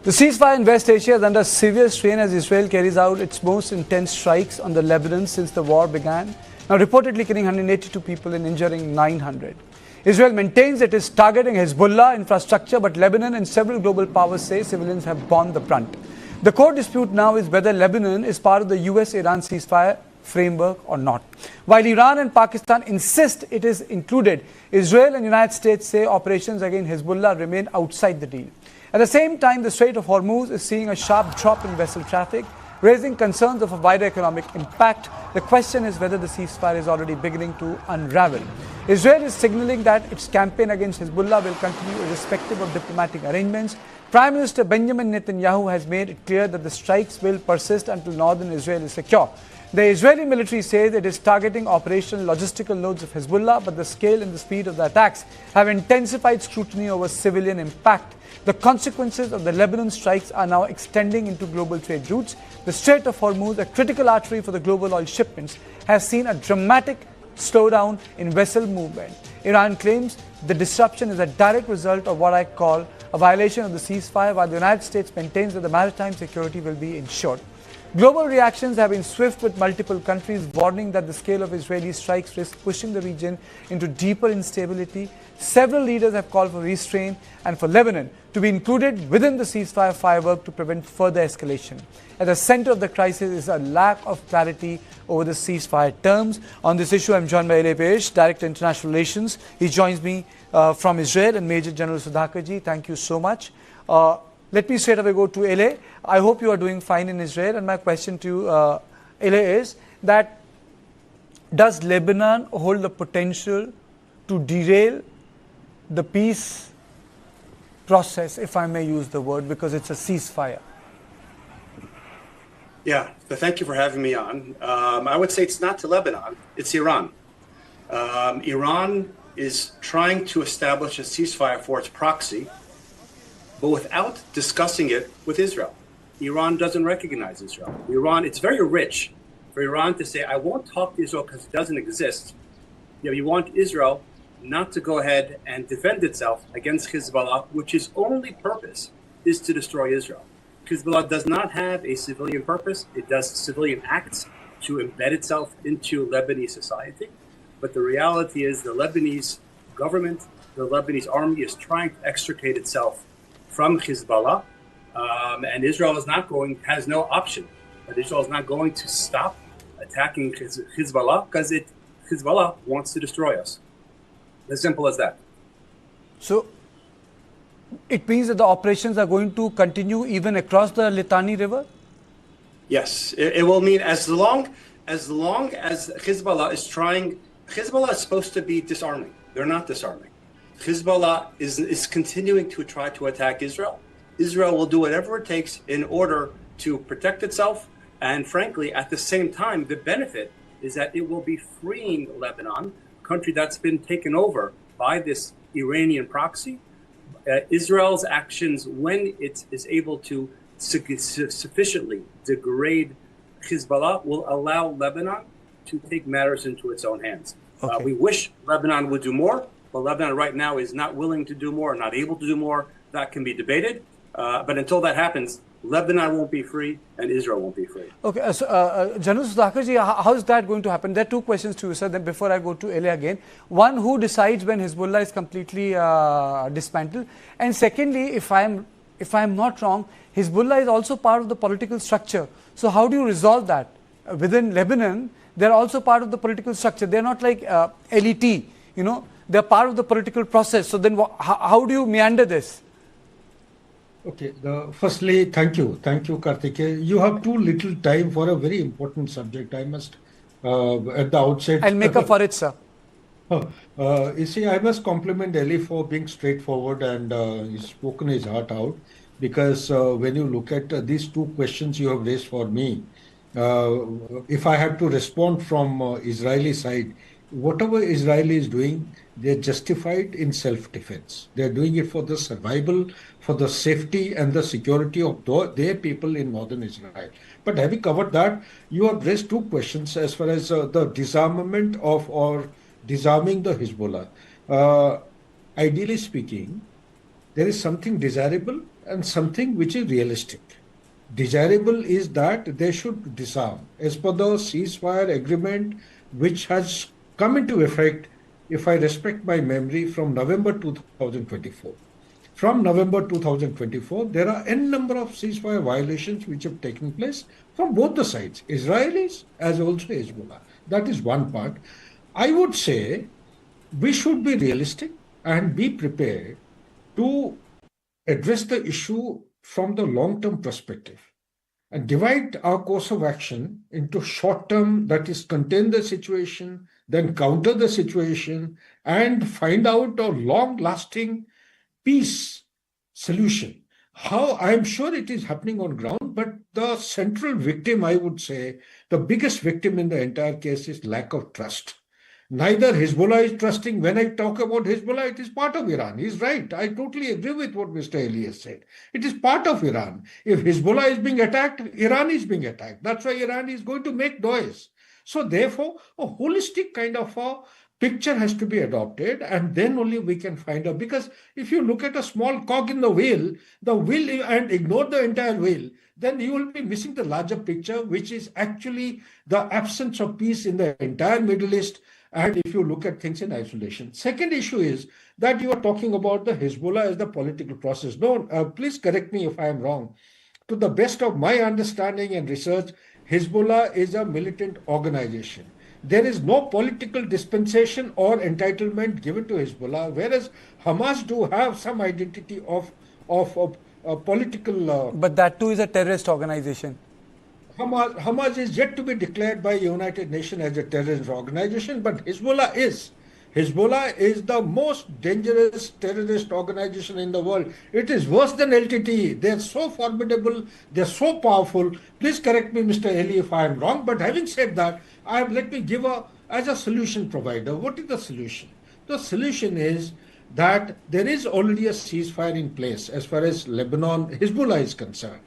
The ceasefire in West Asia is under severe strain as Israel carries out its most intense strikes on the Lebanon since the war began, now reportedly killing 182 people and injuring 900. Israel maintains it is targeting Hezbollah infrastructure, but Lebanon and several global powers say civilians have borne the brunt. The core dispute now is whether Lebanon is part of the U.S. Iran ceasefire framework or not. While Iran and Pakistan insist it is included, Israel and United States say operations against Hezbollah remain outside the deal. At the same time, the Strait of Hormuz is seeing a sharp drop in vessel traffic, raising concerns of a wider economic impact. The question is whether the ceasefire is already beginning to unravel. Israel is signaling that its campaign against Hezbollah will continue irrespective of diplomatic arrangements. Prime Minister Benjamin Netanyahu has made it clear that the strikes will persist until northern Israel is secure. The Israeli military says it is targeting operational logistical nodes of Hezbollah, but the scale and the speed of the attacks have intensified scrutiny over civilian impact. The consequences of the Lebanon strikes are now extending into global trade routes. The Strait of Hormuz, a critical artery for the global oil shipments, has seen a dramatic slowdown in vessel movement. Iran claims the disruption is a direct result of what I call a violation of the ceasefire, while the United States maintains that the maritime security will be ensured. Global reactions have been swift, with multiple countries warning that the scale of Israeli strikes risks pushing the region into deeper instability. Several leaders have called for restraint and for Lebanon to be included within the ceasefire framework to prevent further escalation. At the center of the crisis is a lack of clarity over the ceasefire terms. On this issue, I'm joined by Ele Peish, Director of International Relations. He joins me from Israel, and Major General Sudhakarji. Thank you so much. Let me straight away go to Ele. I hope you are doing fine in Israel. And my question to Ele is that does Lebanon hold the potential to derail the peace process, if I may use the word, because it's a ceasefire? Yeah, so thank you for having me on. I would say it's not to Lebanon, it's Iran. Iran is trying to establish a ceasefire for its proxy, but without discussing it with Israel. Iran doesn't recognize Israel. It's very rich for Iran to say, I won't talk to Israel because it doesn't exist. You want Israel not to go ahead and defend itself against Hezbollah, which its only purpose is to destroy Israel. Hezbollah does not have a civilian purpose. It does civilian acts to embed itself into Lebanese society. But the reality is the Lebanese government, the Lebanese army is trying to extricate itself from Hezbollah, and Israel has no option. But Israel is not going to stop attacking Hezbollah because Hezbollah wants to destroy us. As simple as that. So it means that the operations are going to continue even across the Litani River? Yes, it will mean as long as Hezbollah is trying. Hezbollah is supposed to be disarming. They're not disarming. Hezbollah is continuing to try to attack Israel. Israel will do whatever it takes in order to protect itself. And frankly, at the same time, the benefit is that it will be freeing Lebanon, a country that's been taken over by this Iranian proxy. Israel's actions, when it is able to sufficiently degrade Hezbollah, will allow Lebanon to take matters into its own hands. Okay. We wish Lebanon would do more. But Lebanon right now is not willing to do more, not able to do more. That can be debated. But until that happens, Lebanon won't be free and Israel won't be free. Okay, so General Sudhakarji, how is that going to happen? There are two questions to you, sir. Then before I go to Ele again. One, who decides when Hezbollah is completely dismantled? And secondly, if I'm not wrong, Hezbollah is also part of the political structure. So how do you resolve that? Within Lebanon, they're also part of the political structure. They're not like LET, They're part of the political process. So then how do you meander this? Okay. Firstly, thank you, Karthikeya. You have too little time for a very important subject. I must, at the outset... I'll make up for it, sir. You see, I must compliment Eli for being straightforward and he's spoken his heart out. Because when you look at these two questions you have raised for me, if I have to respond from Israeli side, whatever Israel is doing, they're justified in self-defense. They're doing it for the survival, for the safety and the security of their people in northern Israel. But having covered that, you have raised two questions as far as the disarmament or disarming the Hezbollah. Ideally speaking, There is something desirable and something which is realistic. Desirable is that they should disarm. As per the ceasefire agreement, which has come into effect, if I respect my memory, from November 2024. From November 2024, there are n number of ceasefire violations which have taken place from both the sides, Israelis as also Hezbollah. That is one part. I would say we should be realistic and be prepared to address the issue from the long-term perspective and divide our course of action into short-term, that is, contain the situation, then counter the situation, and find out a long-lasting peace solution. How I'm sure it is happening on ground, but the central victim, I would say, the biggest victim in the entire case is lack of trust. Neither Hezbollah is trusting. When I talk about Hezbollah, it is part of Iran. He's right. I totally agree with what Mr. Ali has said. It is part of Iran. If Hezbollah is being attacked, Iran is being attacked. That's why Iran is going to make noise. So therefore, a holistic kind of a picture has to be adopted, and then only we can find out. Because if you look at a small cog in the wheel, and ignore the entire wheel, then you will be missing the larger picture, which is actually the absence of peace in the entire Middle East. And if you look at things in isolation. Second issue is that you are talking about the Hezbollah as the political process. No, please correct me if I am wrong. To the best of my understanding and research, Hezbollah is a militant organization. There is no political dispensation or entitlement given to Hezbollah, whereas Hamas do have some identity of political... But that too is a terrorist organization. Hamas is yet to be declared by United Nations as a terrorist organization, but Hezbollah is. Hezbollah is the most dangerous terrorist organization in the world. It is worse than LTTE. They are so formidable, they are so powerful. Please correct me, Mr. Ali, if I am wrong. But having said that, let me give as a solution provider, what is the solution? The solution is that there is already a ceasefire in place as far as Lebanon, Hezbollah is concerned.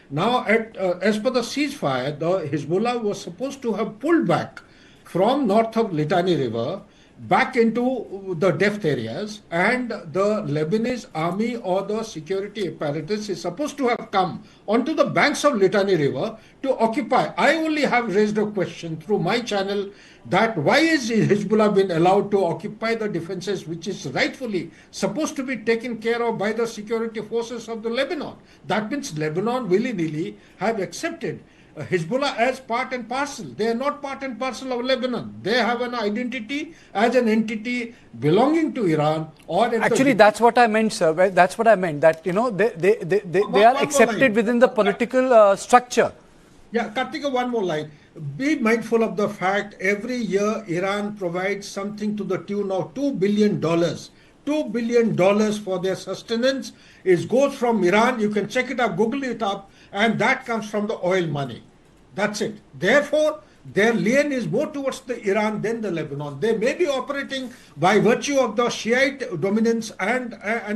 Now, as per the ceasefire, the Hezbollah was supposed to have pulled back from north of Litani River back into the deft areas, and the Lebanese army or the security apparatus is supposed to have come onto the banks of Litani River to occupy. I only have raised a question through my channel that why is Hezbollah been allowed to occupy the defenses which is rightfully supposed to be taken care of by the security forces of the Lebanon. That means Lebanon willy-nilly have accepted Hezbollah as part and parcel. They are not part and parcel of Lebanon. They have an identity as an entity belonging to Iran. Actually, that's what I meant, sir. That's what I meant. That they are accepted within the political structure. Yeah, Kartika, one more line. Be mindful of the fact every year Iran provides something to the tune of $2 billion. $2 billion for their sustenance. It goes from Iran. You can check it up, Google it up, and that comes from the oil money. That's it. Therefore, their lane is more towards the Iran than the Lebanon. They may be operating by virtue of the Shiite dominance and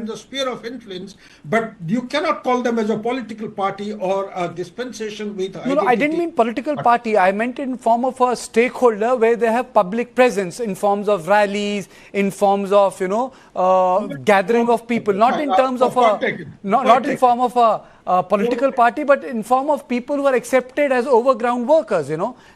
the sphere of influence, but you cannot call them as a political party or a dispensation with identity. No, I didn't mean political party. I meant in form of a stakeholder where they have public presence in forms of rallies, in forms of gathering of people, not in terms of not in form of a political party, but in form of people who are accepted as overground workers,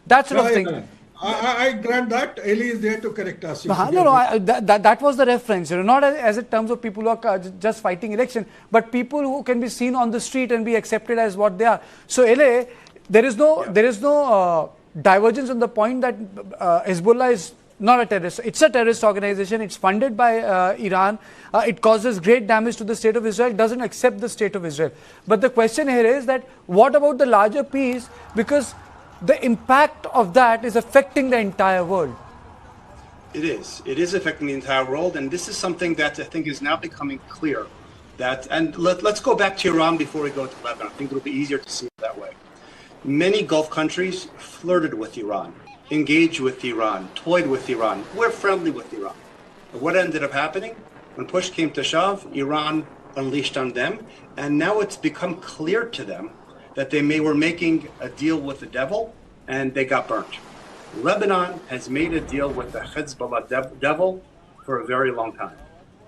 that sort of thing. I grant that. Ali is there to correct us. That was the reference, not as in terms of people who are just fighting election, but people who can be seen on the street and be accepted as what they are. So, LA, there is no divergence on the point that Hezbollah is not a terrorist. It's a terrorist organization. It's funded by Iran. It causes great damage to the state of Israel. Doesn't accept the state of Israel. But the question here is that what about the larger piece? Because the impact of that is affecting the entire world. It is. It is affecting the entire world, and this is something that I think is now becoming clear. Let's go back to Iran before we go to Lebanon. I think it'll be easier to see it that way. Many Gulf countries flirted with Iran, engaged with Iran, toyed with Iran. We're friendly with Iran. But what ended up happening? When push came to shove, Iran unleashed on them, and now it's become clear to them that they were making a deal with the devil, and they got burnt. Lebanon has made a deal with the Hezbollah devil for a very long time.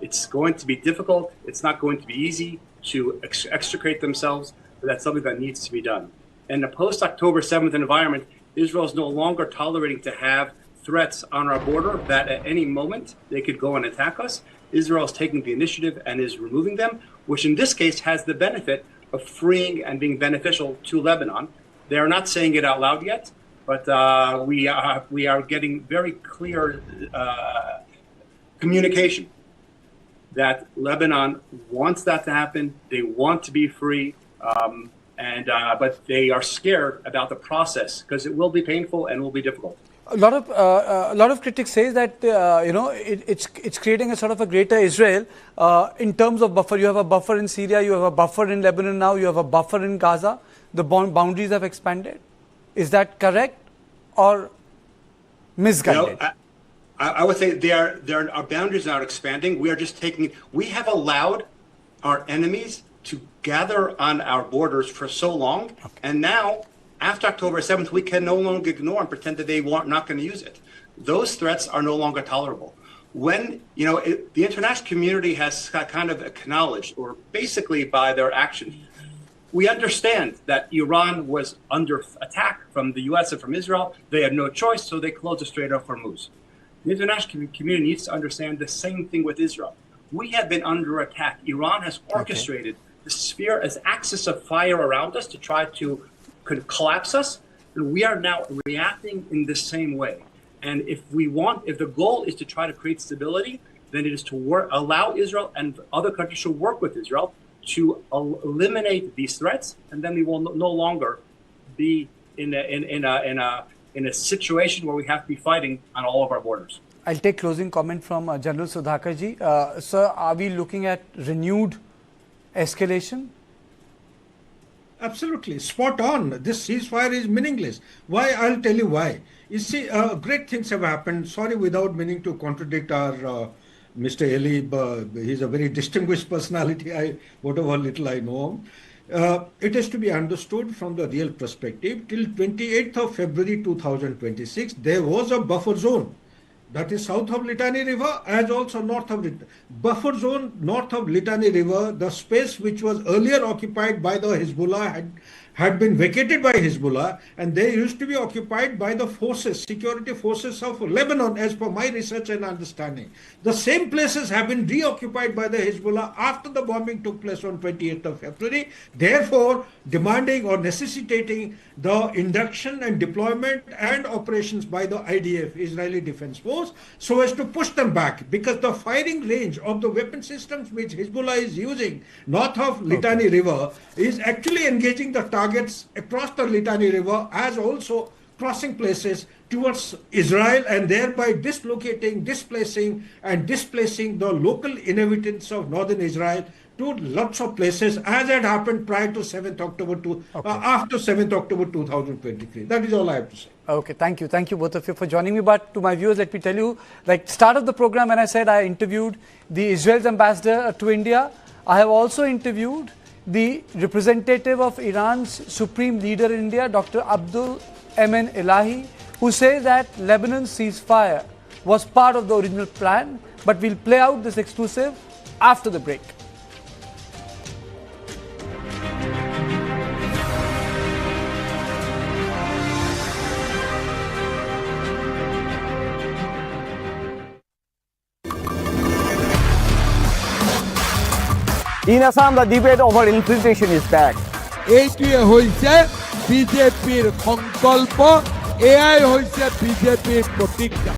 It's going to be difficult. It's not going to be easy to extricate themselves, but that's something that needs to be done. In a post-October 7th environment, Israel is no longer tolerating to have threats on our border that at any moment they could go and attack us. Israel is taking the initiative and is removing them, which in this case has the benefit of freeing and being beneficial to Lebanon. They are not saying it out loud yet, but we are getting very clear communication that Lebanon wants that to happen. They want to be free, but they are scared about the process because it will be painful and will be difficult. A lot of critics say that it's creating a sort of a greater Israel in terms of buffer. You have a buffer in Syria, you have a buffer in Lebanon now, you have a buffer in Gaza. The boundaries have expanded. Is that correct or misguided? I would say our boundaries are not expanding. We have allowed our enemies to gather on our borders for so long, and now, after October 7th, we can no longer ignore and pretend that they are not going to use it. Those threats are no longer tolerable. When, the international community has kind of acknowledged, or basically by their actions, we understand that Iran was under attack from the U.S. and from Israel. They had no choice, so they closed the Strait of Hormuz. The international community needs to understand the same thing with Israel. We have been under attack. Iran has orchestrated the sphere as axis of fire around us to try to collapse us, and we are now reacting in the same way. And if the goal is to try to create stability, then it is to allow Israel and other countries to work with Israel to eliminate these threats, and then we will no longer be in a situation where we have to be fighting on all of our borders. I'll take closing comment from General Sudhakarji. Sir, are we looking at renewed escalation? Absolutely, spot on. This ceasefire is meaningless. Why? I'll tell you why. You see, great things have happened. Sorry, without meaning to contradict our Mr. Eli, he's a very distinguished personality, whatever little I know him. It is to be understood from the real perspective. Till 28th of February 2026, there was a buffer zone. That is south of Litani River as also north of it. Buffer zone north of Litani River, the space which was earlier occupied by the Hezbollah had been vacated by Hezbollah, and they used to be occupied by the security forces of Lebanon, as per my research and understanding. The same places have been reoccupied by the Hezbollah after the bombing took place on 28th of February, therefore demanding or necessitating the induction and deployment and operations by the IDF, Israeli Defense Force, so as to push them back, because the firing range of the weapon systems which Hezbollah is using north of Litani River is actually engaging the targets across the Litani River as also crossing places towards Israel, and thereby displacing the local inhabitants of northern Israel to lots of places, as had happened prior to 7th October after 7th October 2023. That is all I have to say. Okay, thank you both of you for joining me. But to my viewers, let me tell you, like start of the program when I said I interviewed the Israel's ambassador to India, I have also interviewed the representative of Iran's supreme leader in India, Dr. Abdul Emin Elahi, who says that Lebanon's ceasefire was part of the original plan, but we'll play out this exclusive after the break. In Assam, the debate over infiltration is back. এইটোৱে হৈছে বিজেপিৰ সংকল্প, এয়াই হৈছে বিজেপিৰ প্ৰতিজ্ঞা।